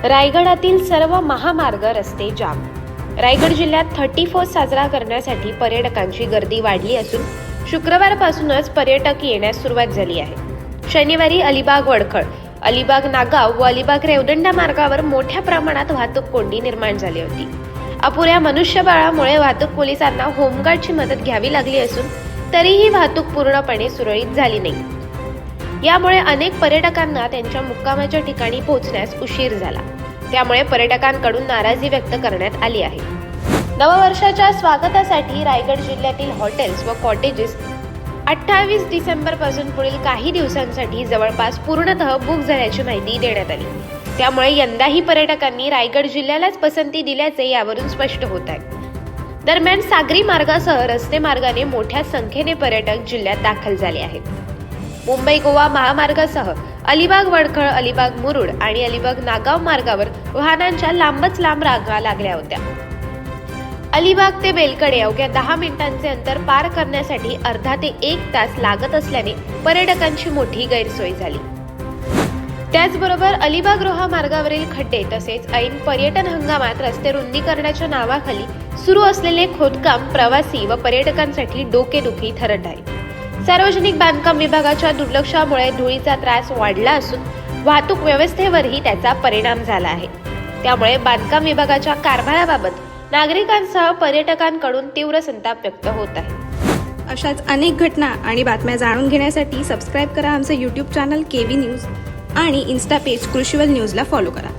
रायगडातील सर्व महामार्ग रस्ते जाम। रायगड जिल्ह्यात 34 साजरा करण्यासाठी पर्यटकांची गर्दी वाढली असून शुक्रवारपासूनच पर्यटक येण्यास सुरुवात झाली आहे। शनिवारी अलिबाग वडखळ, अलिबाग नागाव व अलिबाग रेवदंडा मार्गावर मोठ्या प्रमाणात वाहतूक कोंडी निर्माण झाली होती। अपुऱ्या मनुष्यबळामुळे वाहतूक पोलिसांना होमगार्डची मदत घ्यावी लागली असून तरीही वाहतूक पूर्णपणे सुरळीत झाली नाही। यामुळे अनेक पर्यटकांना त्यांच्या मुक्कामाच्या ठिकाणी पोहोचण्यास उशीर झाला। त्यामुळे पर्यटकांकडून नाराजी व्यक्त करण्यात आली आहे। नववर्षाच्या स्वागतासाठी रायगड जिल्ह्यातील हॉटेल्स व कॉटेजेस 28 डिसेंबर पासून पुढील काही दिवसांसाठी जवळपास पूर्णतः बुक झाल्याची माहिती देण्यात आली। त्यामुळे यंदाही पर्यटकांनी रायगड जिल्ह्यालाच पसंती दिल्याचे यावरून स्पष्ट होत आहे। दरम्यान सागरी मार्गासह रस्ते मार्गाने मोठ्या संख्येने पर्यटक जिल्ह्यात दाखल झाले आहेत। मुंबई गोवा महामार्गासह अलिबाग वडखळ, अलिबाग मुरुड आणि अलिबाग नागाव मार्गावर वाहनांच्या लांबच लांब रांगा लागल्या होत्या। अलिबाग ते बेलकडे अवघ्या 10 मिनिटांचे अंतर पार करण्यासाठी अर्धा ते 1 तास लागत असल्याने पर्यटकांची मोठी गैरसोय झाली। त्याचबरोबर अलिबाग रोहा मार्गावरील खड्डे तसेच ऐन पर्यटन हंगामात रस्ते रुंदीकरणाच्या नावाखाली सुरू असलेले खोदकाम प्रवासी व पर्यटकांसाठी डोकेदुखी ठरत आहे। सार्वजनिक बांधकाम विभागाच्या दुर्लक्षामुळे धुळीचा त्रास वाढला असून वाहतूक व्यवस्थेवरही त्याचा परिणाम झाला आहे। त्यामुळे बांधकाम विभागाच्या कारभाराबाबत नागरिकांसह पर्यटकांकडून तीव्र संताप व्यक्त होत आहे। अशाच अनेक घटना आणि बातम्या जाणून घेण्यासाठी सबस्क्राईब करा आमचं YouTube चॅनल केवी न्यूज आणि इन्स्टा पेज कृषीवल न्यूजला फॉलो करा।